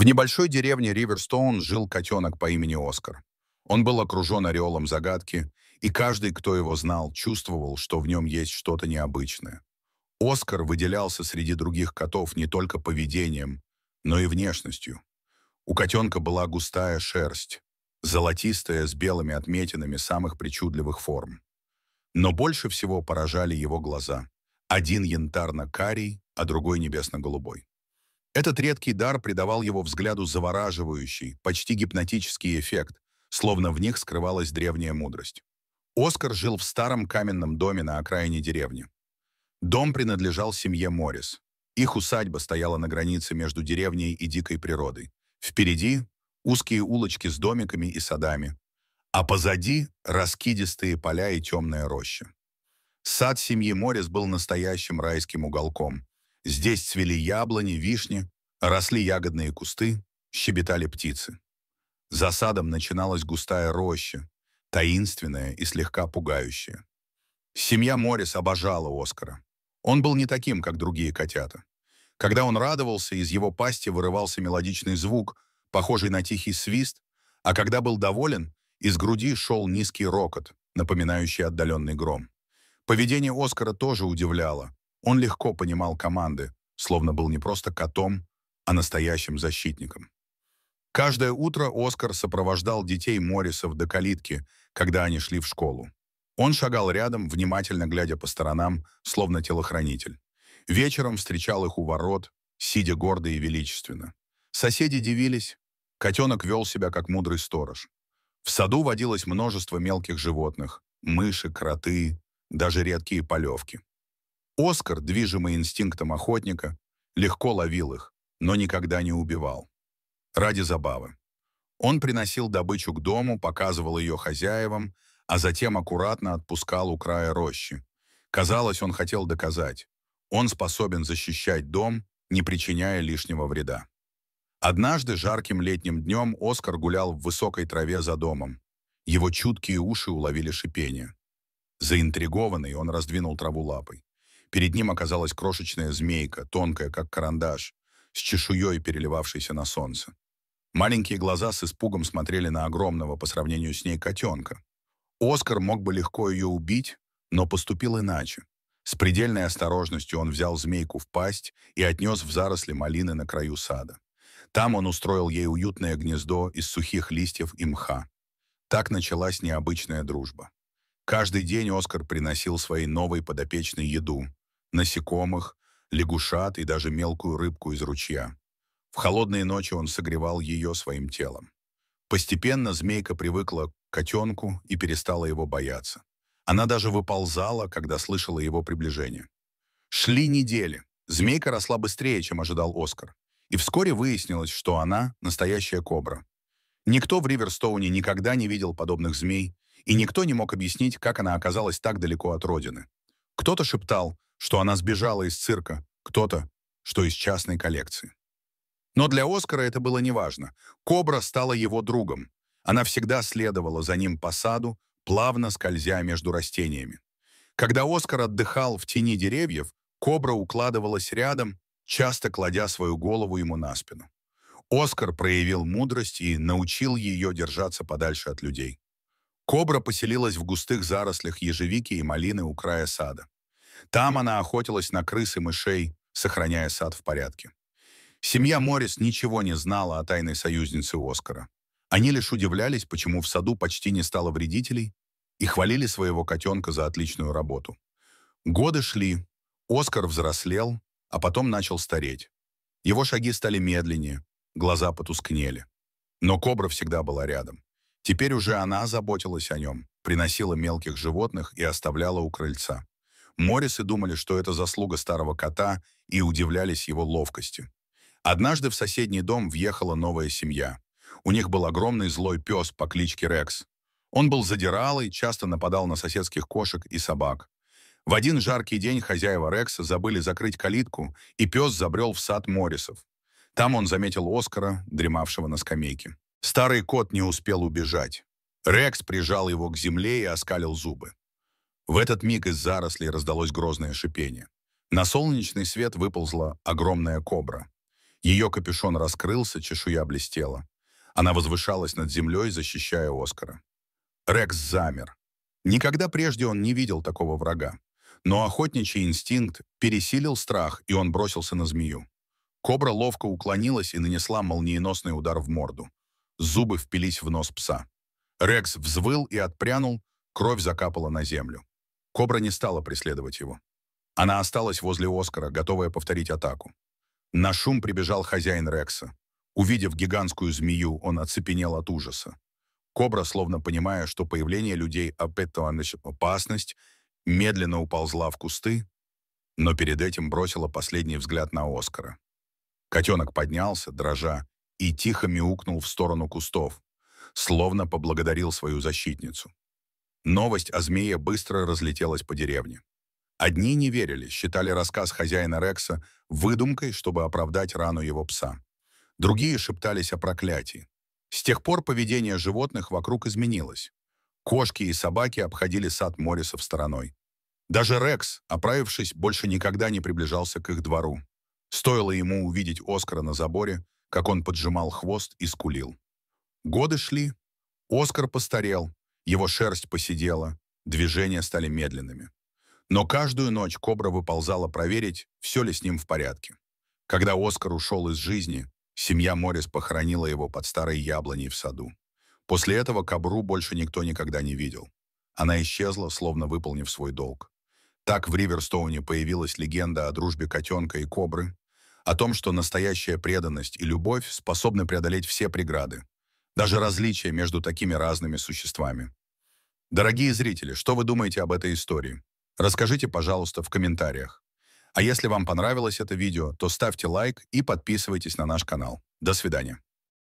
В небольшой деревне Риверстоун жил котенок по имени Оскар. Он был окружен ореолом загадки, и каждый, кто его знал, чувствовал, что в нем есть что-то необычное. Оскар выделялся среди других котов не только поведением, но и внешностью. У котенка была густая шерсть, золотистая с белыми отметинами самых причудливых форм. Но больше всего поражали его глаза. Один янтарно-карий, а другой небесно-голубой. Этот редкий дар придавал его взгляду завораживающий, почти гипнотический эффект, словно в них скрывалась древняя мудрость. Оскар жил в старом каменном доме на окраине деревни. Дом принадлежал семье Моррис. Их усадьба стояла на границе между деревней и дикой природой. Впереди узкие улочки с домиками и садами, а позади раскидистые поля и темная роща. Сад семьи Моррис был настоящим райским уголком. Здесь цвели яблони, вишни, росли ягодные кусты, щебетали птицы. За садом начиналась густая роща, таинственная и слегка пугающая. Семья Моррис обожала Оскара. Он был не таким, как другие котята. Когда он радовался, из его пасти вырывался мелодичный звук, похожий на тихий свист, а когда был доволен, из груди шел низкий рокот, напоминающий отдаленный гром. Поведение Оскара тоже удивляло. Он легко понимал команды, словно был не просто котом, а настоящим защитником. Каждое утро Оскар сопровождал детей Моррисов до калитки, когда они шли в школу. Он шагал рядом, внимательно глядя по сторонам, словно телохранитель. Вечером встречал их у ворот, сидя гордо и величественно. Соседи дивились. Котенок вел себя как мудрый сторож. В саду водилось множество мелких животных: мыши, кроты, даже редкие полевки. Оскар, движимый инстинктом охотника, легко ловил их, но никогда не убивал. Ради забавы. Он приносил добычу к дому, показывал ее хозяевам, а затем аккуратно отпускал у края рощи. Казалось, он хотел доказать: он способен защищать дом, не причиняя лишнего вреда. Однажды жарким летним днем Оскар гулял в высокой траве за домом. Его чуткие уши уловили шипение. Заинтригованный, он раздвинул траву лапой. Перед ним оказалась крошечная змейка, тонкая, как карандаш, с чешуей, переливавшейся на солнце. Маленькие глаза с испугом смотрели на огромного по сравнению с ней котенка. Оскар мог бы легко ее убить, но поступил иначе. С предельной осторожностью он взял змейку в пасть и отнес в заросли малины на краю сада. Там он устроил ей уютное гнездо из сухих листьев и мха. Так началась необычная дружба. Каждый день Оскар приносил своей новой подопечной еду: насекомых, лягушат и даже мелкую рыбку из ручья. В холодные ночи он согревал ее своим телом. Постепенно змейка привыкла к котенку и перестала его бояться. Она даже выползала, когда слышала его приближение. Шли недели. Змейка росла быстрее, чем ожидал Оскар. И вскоре выяснилось, что она настоящая кобра. Никто в Риверстоуне никогда не видел подобных змей, и никто не мог объяснить, как она оказалась так далеко от родины. Кто-то шептал, что она сбежала из цирка, кто-то, что из частной коллекции. Но для Оскара это было неважно. Кобра стала его другом. Она всегда следовала за ним по саду, плавно скользя между растениями. Когда Оскар отдыхал в тени деревьев, кобра укладывалась рядом, часто кладя свою голову ему на спину. Оскар проявил мудрость и научил ее держаться подальше от людей. Кобра поселилась в густых зарослях ежевики и малины у края сада. Там она охотилась на крыс и мышей, сохраняя сад в порядке. Семья Моррис ничего не знала о тайной союзнице Оскара. Они лишь удивлялись, почему в саду почти не стало вредителей, и хвалили своего котенка за отличную работу. Годы шли, Оскар взрослел, а потом начал стареть. Его шаги стали медленнее, глаза потускнели. Но кобра всегда была рядом. Теперь уже она заботилась о нем, приносила мелких животных и оставляла у крыльца. Моррисы думали, что это заслуга старого кота, и удивлялись его ловкости. Однажды в соседний дом въехала новая семья. У них был огромный злой пес по кличке Рекс. Он был задиралый, часто нападал на соседских кошек и собак. В один жаркий день хозяева Рекса забыли закрыть калитку, и пес забрел в сад Моррисов. Там он заметил Оскара, дремавшего на скамейке. Старый кот не успел убежать. Рекс прижал его к земле и оскалил зубы. В этот миг из зарослей раздалось грозное шипение. На солнечный свет выползла огромная кобра. Ее капюшон раскрылся, чешуя блестела. Она возвышалась над землей, защищая Оскара. Рекс замер. Никогда прежде он не видел такого врага. Но охотничий инстинкт пересилил страх, и он бросился на змею. Кобра ловко уклонилась и нанесла молниеносный удар в морду. Зубы впились в нос пса. Рекс взвыл и отпрянул, кровь закапала на землю. Кобра не стала преследовать его. Она осталась возле Оскара, готовая повторить атаку. На шум прибежал хозяин Рекса. Увидев гигантскую змею, он оцепенел от ужаса. Кобра, словно понимая, что появление людей опасность, медленно уползла в кусты, но перед этим бросила последний взгляд на Оскара. Котенок поднялся, дрожа, и тихо мяукнул в сторону кустов, словно поблагодарил свою защитницу. Новость о змее быстро разлетелась по деревне. Одни не верили, считали рассказ хозяина Рекса выдумкой, чтобы оправдать рану его пса. Другие шептались о проклятии. С тех пор поведение животных вокруг изменилось. Кошки и собаки обходили сад Моррисов стороной. Даже Рекс, оправившись, больше никогда не приближался к их двору. Стоило ему увидеть Оскара на заборе, как он поджимал хвост и скулил. Годы шли. Оскар постарел, его шерсть поседела, движения стали медленными. Но каждую ночь Кобра выползала проверить, все ли с ним в порядке. Когда Оскар ушел из жизни, семья Моррис похоронила его под старой яблоней в саду. После этого Кобру больше никто никогда не видел. Она исчезла, словно выполнив свой долг. Так в Риверстоуне появилась легенда о дружбе котенка и кобры, о том, что настоящая преданность и любовь способны преодолеть все преграды, даже различия между такими разными существами. Дорогие зрители, что вы думаете об этой истории? Расскажите, пожалуйста, в комментариях. А если вам понравилось это видео, то ставьте лайк и подписывайтесь на наш канал. До свидания.